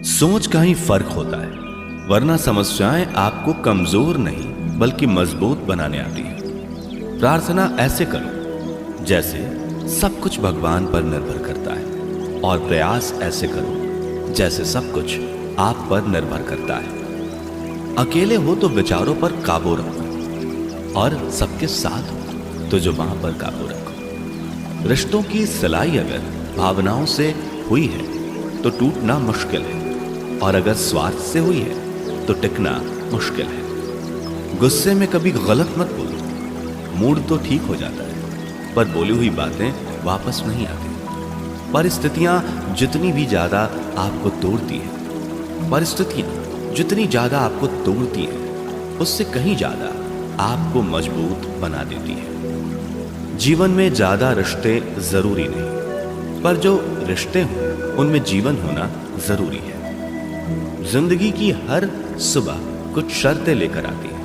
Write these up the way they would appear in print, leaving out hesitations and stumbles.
सोच का ही फर्क होता है, वरना समस्याएं आपको कमजोर नहीं बल्कि मजबूत बनाने आती है। प्रार्थना ऐसे करो जैसे सब कुछ भगवान पर निर्भर करता है, और प्रयास ऐसे करो जैसे सब कुछ आप पर निर्भर करता है। अकेले हो तो विचारों पर काबू रखो, और सबके साथ हो तो जुबान पर काबू रखो। रिश्तों की सिलाई अगर भावनाओं से हुई है तो टूटना मुश्किल है, और अगर स्वार्थ से हुई है तो टिकना मुश्किल है। गुस्से में कभी गलत मत बोलो। मूड तो ठीक हो जाता है, पर बोली हुई बातें वापस नहीं आती। परिस्थितियां जितनी भी ज्यादा आपको तोड़ती है, परिस्थितियां जितनी ज्यादा आपको तोड़ती हैं, उससे कहीं ज्यादा आपको मजबूत बना देती है। जीवन में ज्यादा रिश्ते जरूरी नहीं, पर जो रिश्ते हों उनमें जीवन होना जरूरी है। जिंदगी की हर सुबह कुछ शर्तें लेकर आती है,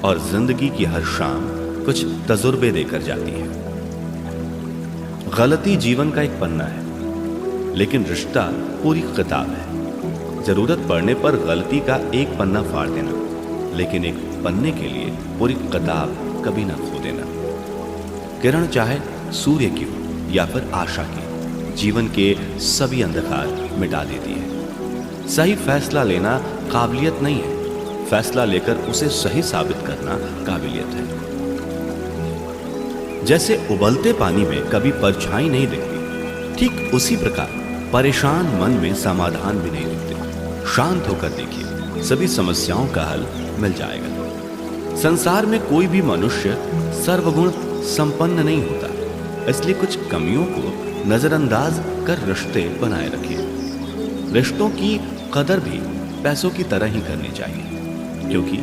और जिंदगी की हर शाम कुछ तजुर्बे देकर जाती है। गलती जीवन का एक पन्ना है, लेकिन रिश्ता पूरी किताब है। जरूरत पड़ने पर गलती का एक पन्ना फाड़ देना, लेकिन एक पन्ने के लिए पूरी किताब कभी ना खो देना। किरण चाहे सूर्य की हो या फिर आशा की, जीवन के सभी अंधकार मिटा देती है। सही फैसला लेना काबिलियत नहीं है, फैसला लेकर उसे सही साबित करना काबिलियत है। जैसे उबलते पानी में कभी परछाई नहीं दिखती, ठीक उसी प्रकार परेशान मन में समाधान भी नहीं दिखते। शांत होकर देखिए, सभी समस्याओं का हल मिल जाएगा। संसार में कोई भी मनुष्य सर्वगुण संपन्न नहीं होता, इसलिए कुछ कमियों को नजरअंदाज कर रिश्ते बनाए रखिए। रिश्तों की कदर भी पैसों की तरह ही करनी चाहिए, क्योंकि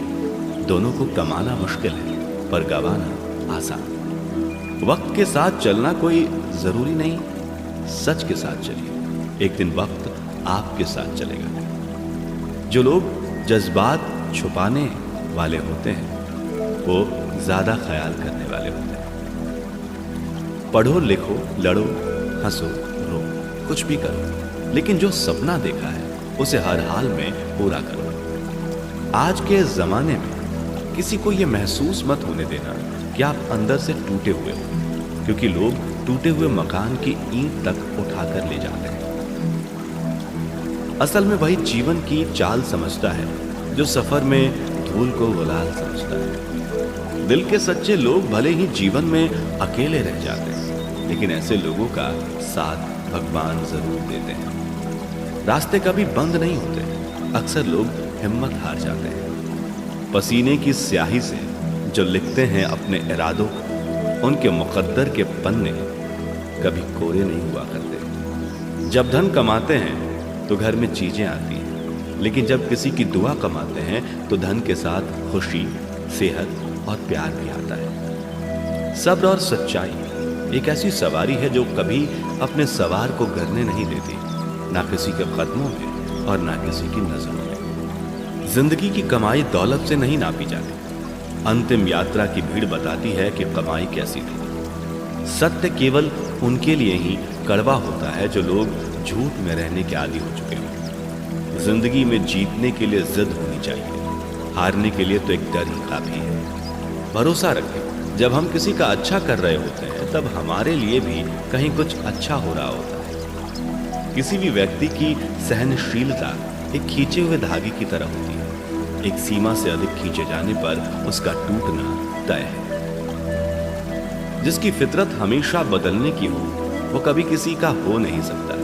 दोनों को कमाना मुश्किल है पर गंवाना आसान। वक्त के साथ चलना कोई जरूरी नहीं, सच के साथ चलिए, एक दिन वक्त आपके साथ चलेगा। जो लोग जज्बात छुपाने वाले होते हैं वो ज्यादा ख्याल करने वाले होते हैं। पढ़ो लिखो, लड़ो हंसो रो, कुछ भी करो, लेकिन जो सपना देखा है उसे हर हाल में पूरा करो। आज के जमाने में किसी को यह महसूस मत होने देना कि आप अंदर से टूटे हुए हो, क्योंकि लोग टूटे हुए मकान की ईंट तक उठाकर ले जाते हैं। असल में वही जीवन की चाल समझता है जो सफर में धूल को गुलाल समझता है। दिल के सच्चे लोग भले ही जीवन में अकेले रह जाते हैं, लेकिन ऐसे लोगों का साथ भगवान जरूर देते हैं। रास्ते कभी बंद नहीं होते, अक्सर लोग हिम्मत हार जाते हैं। पसीने की स्याही से जो लिखते हैं अपने इरादों को, उनके मुकद्दर के पन्ने कभी कोरे नहीं हुआ करते। जब धन कमाते हैं तो घर में चीजें आती हैं, लेकिन जब किसी की दुआ कमाते हैं तो धन के साथ खुशी, सेहत और प्यार भी आता है। सब्र और सच्चाई एक ऐसी सवारी है जो कभी अपने सवार को गिरने नहीं देती, ना किसी के कदमों में और ना किसी की नजरों में। जिंदगी की कमाई दौलत से नहीं नापी जाती, अंतिम यात्रा की भीड़ बताती है कि कमाई कैसी थी। सत्य केवल उनके लिए ही कड़वा होता है जो लोग झूठ में रहने के आदी हो चुके हों। जिंदगी में जीतने के लिए जिद होनी चाहिए, हारने के लिए तो एक डर ही काफी है। भरोसा रखें, जब हम किसी का अच्छा कर रहे होते हैं तब हमारे लिए भी कहीं कुछ अच्छा हो रहा होता है। किसी भी व्यक्ति की सहनशीलता एक खींचे हुए धागे की तरह होती है, एक सीमा से अधिक खींचे जाने पर उसका टूटना तय है। जिसकी फितरत हमेशा बदलने की हो वो कभी किसी का हो नहीं सकता,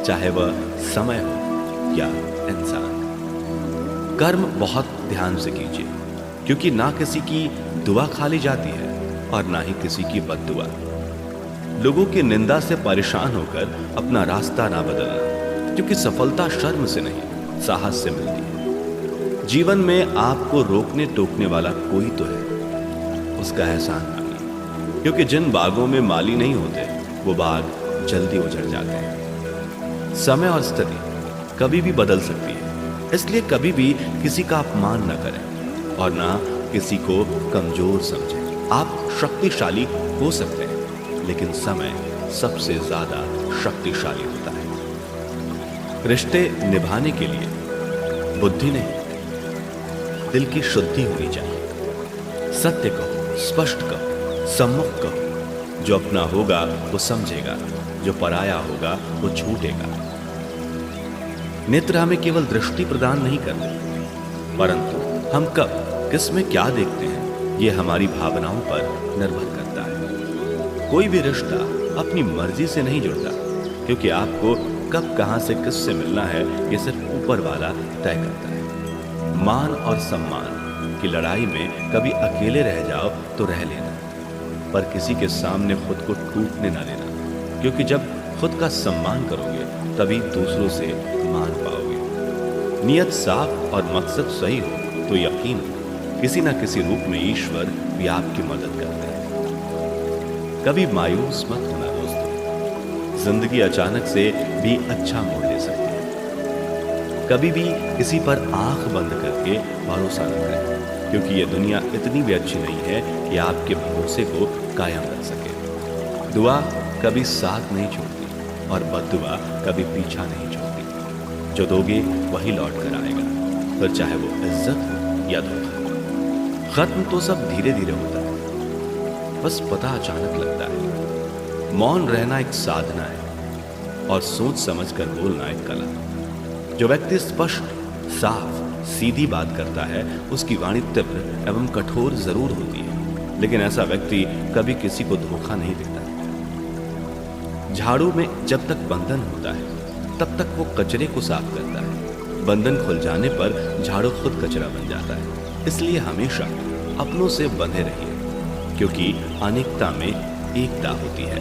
चाहे वह समय हो या इंसान। कर्म बहुत ध्यान से कीजिए, क्योंकि ना किसी की दुआ खाली जाती है और ना ही किसी की बद्दुआ। लोगों की निंदा से परेशान होकर अपना रास्ता ना बदलना, क्योंकि सफलता शर्म से नहीं साहस से मिलती है। जीवन में आपको रोकने टोकने वाला कोई तो है, उसका एहसान मानिए, क्योंकि जिन बागों में माली नहीं होते वो बाग जल्दी उजड़ जाते हैं। समय और स्थिति कभी भी बदल सकती है, इसलिए कभी भी किसी का अपमान न करें और ना किसी को कमजोर समझें। आप शक्तिशाली हो सकते हैं, लेकिन समय सबसे ज्यादा शक्तिशाली होता है। रिश्ते निभाने के लिए बुद्धि नहीं, दिल की शुद्धि होनी चाहिए। सत्य कहो, स्पष्ट कहो, सम्मुख कहो। जो अपना होगा वो समझेगा, जो पराया होगा वो छूटेगा। नेत्र हमें केवल दृष्टि प्रदान नहीं करते, परंतु हम कब किस में क्या देखते हैं ये हमारी भावनाओं पर निर्भर करता है। कोई भी रिश्ता अपनी मर्जी से नहीं जुड़ता, क्योंकि आपको कब कहां से किससे मिलना है ये सिर्फ ऊपर वाला तय करता है। मान और सम्मान की लड़ाई में कभी अकेले रह जाओ तो रह लेना, पर किसी के सामने खुद को टूटने ना देना, क्योंकि जब खुद का सम्मान करोगे तभी दूसरों से मान पाओगे। नियत साफ और मकसद सही हो तो यकीन किसी ना किसी रूप में ईश्वर भी आपकी मदद करते हैं। कभी मायूस मत होना दोस्तों, जिंदगी अचानक से भी अच्छा मोड़ ले सकती है। कभी भी किसी पर आंख बंद करके भरोसा न करें, क्योंकि यह दुनिया इतनी भी अच्छी नहीं है कि आपके भरोसे को कायम रख सके। दुआ कभी साथ नहीं छोड़ती और बद्दुआ कभी पीछा नहीं छोड़ती। जो दोगे वही लौट कर आएगा, फिर चाहे वो इज्जत हो या धोखा। खत्म तो सब धीरे धीरे होता है, बस पता अचानक लगता है। मौन रहना एक साधना है और सोच समझकर बोलना एक कला। जो व्यक्ति स्पष्ट, साफ, सीधी बात करता है उसकी वाणी तीव्र एवं कठोर जरूर होती है, लेकिन ऐसा व्यक्ति कभी किसी को धोखा नहीं देता। झाड़ू में जब तक बंधन होता है तब तक वो कचरे को साफ करता है। बंधन खुल जाने पर झाड़ू खुद कचरा बन जाता है। इसलिए हमेशा अपनों से बंधे रहिए, क्योंकि अनेकता में एकता होती है।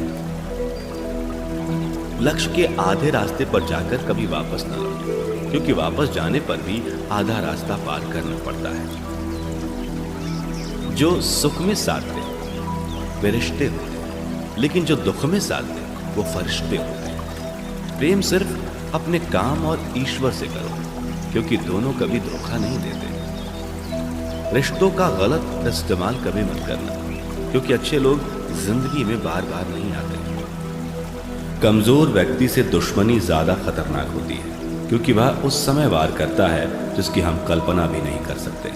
लक्ष्य के आधे रास्ते पर जाकर कभी वापस न लौटें, क्योंकि वापस जाने पर भी आधा रास्ता पार करना पड़ता है। जो सुख में साथ दे वे रिश्ते होते हैं, लेकिन जो दुख में साथ दे वो फरिश्ते होते हैं। प्रेम सिर्फ अपने काम और ईश्वर से करो, क्योंकि दोनों कभी धोखा नहीं देते। रिश्तों का गलत इस्तेमाल कभी मत करना, क्योंकि अच्छे लोग जिंदगी में बार बार नहीं आते। कमजोर व्यक्ति से दुश्मनी ज्यादा खतरनाक होती है, क्योंकि वह उस समय वार करता है जिसकी हम कल्पना भी नहीं कर सकते।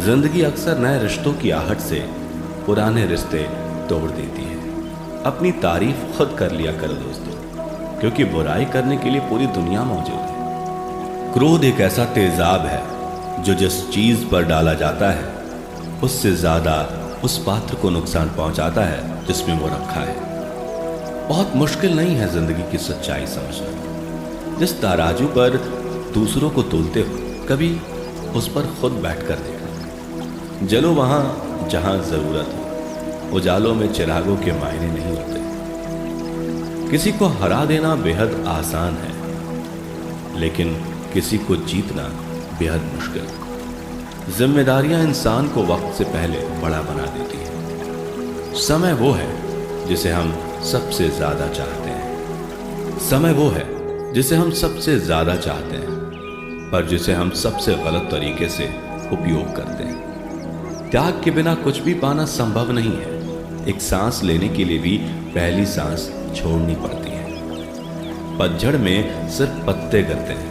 जिंदगी अक्सर नए रिश्तों की आहट से पुराने रिश्ते तोड़ देती है। अपनी तारीफ खुद कर लिया करो दोस्तों, क्योंकि बुराई करने के लिए पूरी दुनिया मौजूद है। क्रोध एक ऐसा तेजाब है जो जिस चीज पर डाला जाता है उससे ज्यादा उस पात्र को नुकसान पहुंचाता है जिसमें वो रखा है। बहुत मुश्किल नहीं है जिंदगी की सच्चाई समझना। जिस तराजू पर दूसरों को तोलते हो कभी उस पर खुद बैठकर देखना। जलो वहां जहां जरूरत हो, उजालों में चिरागों के मायने नहीं होते। किसी को हरा देना बेहद आसान है, लेकिन किसी को जीतना बेहद मुश्किल। जिम्मेदारियां इंसान को वक्त से पहले बड़ा बना देती है। समय वो है जिसे हम सबसे ज्यादा चाहते हैं। समय वो है जिसे हम सबसे ज्यादा चाहते हैं, पर जिसे हम सबसे गलत तरीके से उपयोग करते हैं। त्याग के बिना कुछ भी पाना संभव नहीं है। एक सांस लेने के लिए भी पहली सांस छोड़नी पड़ती है। पतझड़ में सिर्फ पत्ते गिरते हैं,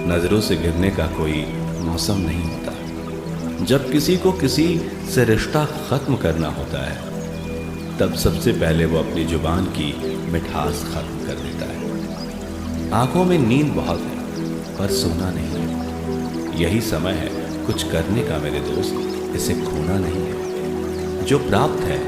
नजरों से गिरने का कोई मौसम नहीं होता। जब किसी को किसी से रिश्ता खत्म करना होता है तब सबसे पहले वो अपनी जुबान की मिठास खत्म कर देता है। आंखों में नींद बहुत है पर सोना नहीं है। यही समय है कुछ करने का मेरे दोस्त, इसे खोना नहीं है। जो प्राप्त है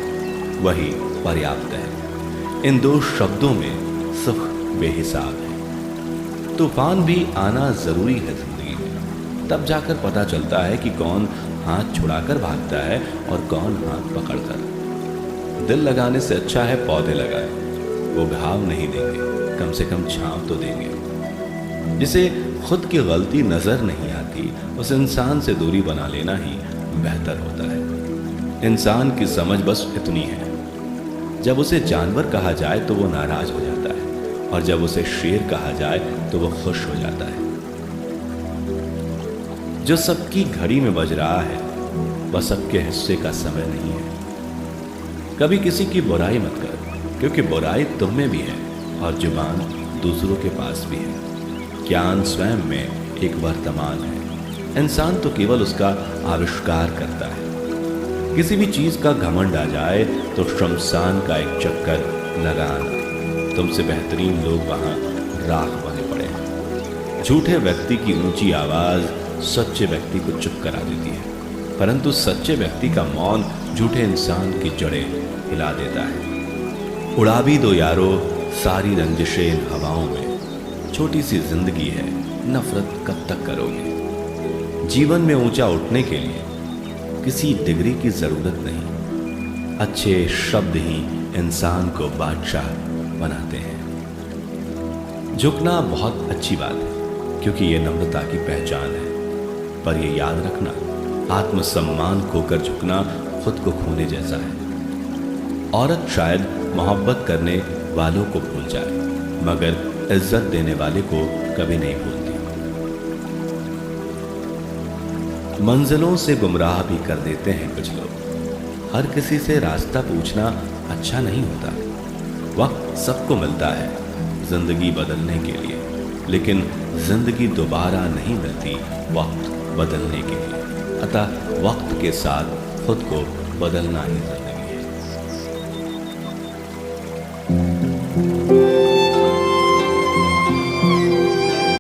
वही पर्याप्त है। इन दो शब्दों में सुख बेहिसाब है। तूफान भी आना जरूरी है जिंदगी में, तब जाकर पता चलता है कि कौन हाथ छुड़ाकर भागता है और कौन हाथ पकड़कर। दिल लगाने से अच्छा है पौधे लगाए। वो घाव नहीं देंगे, कम से कम छांव तो देंगे। जिसे खुद की गलती नजर नहीं आती उस इंसान से दूरी बना लेना ही बेहतर होता है। इंसान की समझ बस इतनी है, जब उसे जानवर कहा जाए तो वो नाराज हो जाता है, और जब उसे शेर कहा जाए तो वो खुश हो जाता है। जो सबकी घड़ी में बज रहा है वह सबके हिस्से का समय नहीं है। कभी किसी की बुराई मत कर, क्योंकि बुराई तुम में भी है और जुबान दूसरों के पास भी है। ज्ञान स्वयं में एक वर्तमान है। इंसान तो केवल उसका आविष्कार करता है। किसी भी चीज का घमंड आ जाए तो शमशान का एक चक्कर लगाना। तुमसे बेहतरीन लोग वहां राख बने पड़े हैं। झूठे व्यक्ति की ऊंची आवाज सच्चे व्यक्ति को चुप करा देती है, परंतु सच्चे व्यक्ति का मौन झूठे इंसान की जड़ें हिला देता है। उड़ा भी दो यारो सारी रंजिशें इन हवाओं में, छोटी सी जिंदगी है, नफरत कब तक करोगे। जीवन में ऊंचा उठने के लिए किसी डिग्री की जरूरत नहीं, अच्छे शब्द ही इंसान को बादशाह बनाते हैं। झुकना बहुत अच्छी बात है, क्योंकि यह नम्रता की पहचान है, पर यह याद रखना, आत्मसम्मान खोकर झुकना खुद को खोने जैसा है। औरत शायद मोहब्बत करने वालों को भूल जाए, मगर इज्जत देने वाले को कभी नहीं भूलती। मंजिलों से गुमराह भी कर देते हैं कुछ लोग। हर किसी से रास्ता पूछना अच्छा नहीं होता। वक्त सबको मिलता है जिंदगी बदलने के लिए, लेकिन जिंदगी दोबारा नहीं मिलती वक्त बदलने के लिए। अतः वक्त के साथ खुद को बदलना ही जरूरी है।